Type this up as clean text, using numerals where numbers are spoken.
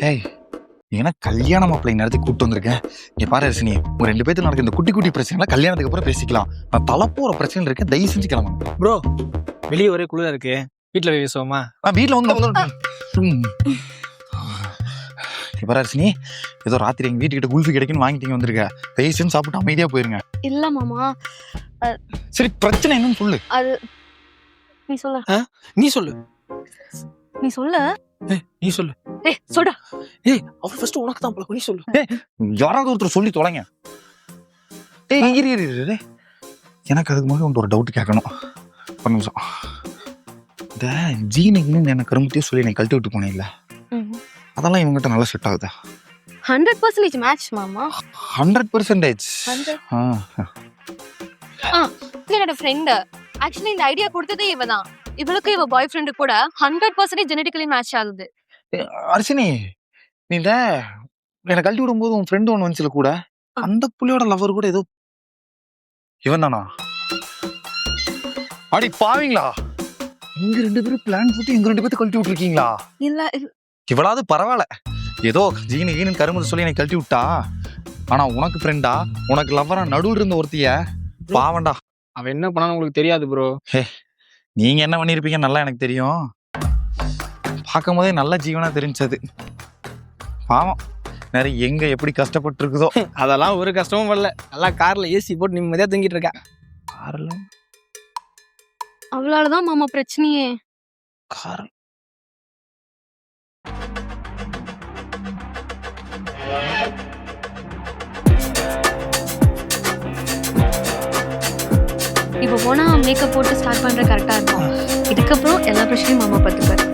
ஏய் ஏன்னா கல்யாண மாப்பிள்ளை நேரத்துக்கு கூப்பிட்டு வந்திருக்கேன். நீ பாரு ரசினி, உங்க 2 பேருக்கு நடக்க இந்த குட்டி குட்டி பிரச்சனை கல்யாணத்துக்கு அப்புறம் பேசிக்கலாம். நான் தலை போற பிரச்சனை இருக்கேன், தயவு செஞ்சு கிளம்புங்க. ப்ரோ வெளியே ஒரே குளிரா இருக்கு, வீட்டுல போய் பேசுவோமா? நான் வீட்டுல வந்து இப்ப ரசினி, ஏதோ ராத்திரி எங்க வீட்டுக்கிட்ட குல்ஃபி கிடைக்குன்னு வாங்கிட்டு வந்திருக்க, தயவு செஞ்சு சாப்பிட்டு அமைதியா போயிருங்க. இல்ல மாமா. சரி பிரச்சனை என்னன்னு சொல்லு. அது நீ சொல்லு. நீ சொல்லு. நீ சொல்லு. நீ சொல்லு. சொல்டா. அவ ஃபர்ஸ்ட் உனக்கு தான் பழக்கம், நீ சொல்லு. யாராவது ஒருத்தர் சொல்லி தொலைங்க. இரு எனக்கு அதுக்கு முன்னாடி உன்ட்டு ஒரு டவுட் கேட்கணும். ஒரு நிமிஷம். இந்த ஜீனிக்னு எனக்கு கரும்பத்தையும் சொல்லி நீ கழட்டி விட்டு போனேன் இல்ல, அதெல்லாம் இவங்ககிட்ட நல்லா செட் ஆகுதா? 100% மேட்ச் மாமா. 100%. என்னோட ஃப்ரெண்ட் ஆக்சுவலி இந்த ஐடியா கொடுத்ததே இவதான். இவளுக்கு இவ பாய் ஃப்ரெண்டு கூட 100% ஜெனடிக்கலி மேட்ச் ஆகுது. அர்ஷினி, நீ இந்த என்னை கழட்டி விடும்போது உன் ஃப்ரெண்டு ஒன்று வந்துச்சுல கூட, அந்த புள்ளியோட லவர் கூட ஏதோ இவன் தானா? அடி பாவீங்களா, இங்க 2 பேரும் பிளான் போட்டு எங்க 2 பேர்த்து கழட்டி விட்டுருக்கீங்களா? இல்ல இவளாவது பரவாயில்ல, ஏதோ ஜீனு கரும்பு சொல்லி எனக்கு கழட்டி விட்டா. ஆனா உனக்கு ஃப்ரெண்டா, உனக்கு லவ்வரா நடுவில் இருந்த ஒருத்திய பாவண்டா. அவன் என்ன பண்ணான்னு உங்களுக்கு தெரியாது ப்ரோ. நீங்க என்ன பண்ணிருப்பீங்க நல்லா எனக்கு தெரியும். பார்க்கும் போதே நல்ல ஜீவனா தெரிஞ்சது. பாவம் நிறைய எங்க எப்படி கஷ்டப்பட்டு இருக்குதோ. அதெல்லாம் ஒரு கஷ்டமும் வரல, நல்லா கார்ல ஏசி போட்டு நிம்மதியா தூங்கிட்டு இருக்கா. கார்ல அவளாலதான் மாமா பிரச்சனையே. கார் இப்ப போனா மேக்கப் போட்டு ஸ்டார்ட் பண்ற கரெக்டா இருக்கும். இதுக்கப்புறம் எல்லா பிரச்சனையும் மாமா பார்த்துப்பாரு.